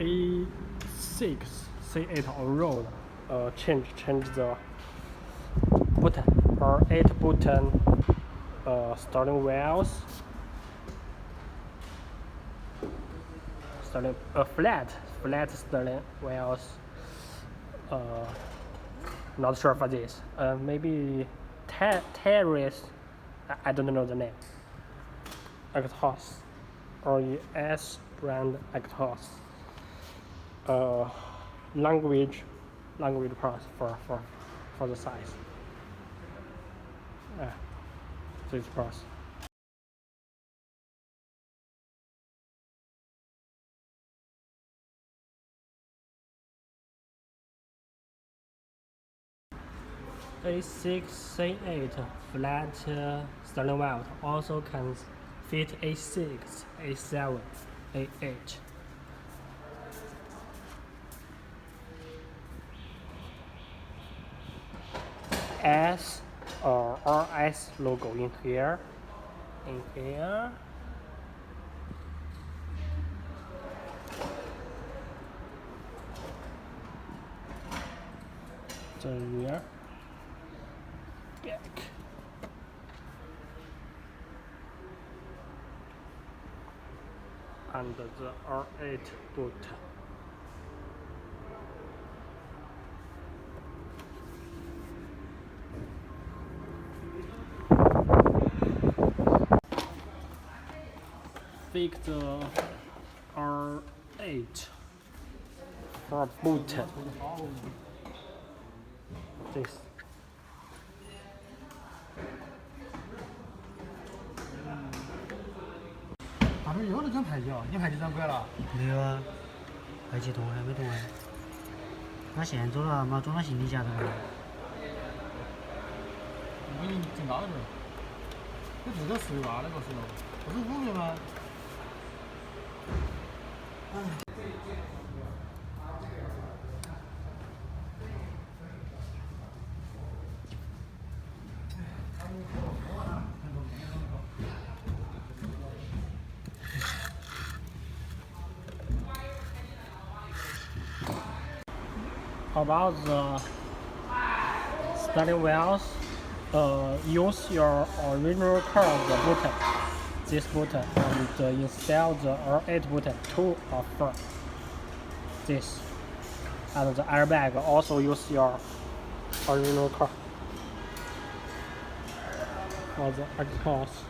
A6 C8 allroad. Change the button or 8 button steering wheels. Flat steering wheels. Not sure for this. Maybe terrace. I don't know the name. Exhaust or S brand exhaust. Language price for the size. This price. A6 C8 flat steering wheel also can fit A6, A7, A8. S or RS logo in here. The rear back. And the R8 boot. Pick the R8 for boot. This.大头又在讲排气哦，你排气转拐了？没有啊，排气动还没动啊。他现在走了，妈装到行李架上了。我给你整高点儿。你这个10万那个是喽，不是5月吗？How about the steering wheels? Use your original car's button, this button, and install the R8 button 2 or 4. This. And the airbag also use your original car for the exhaust.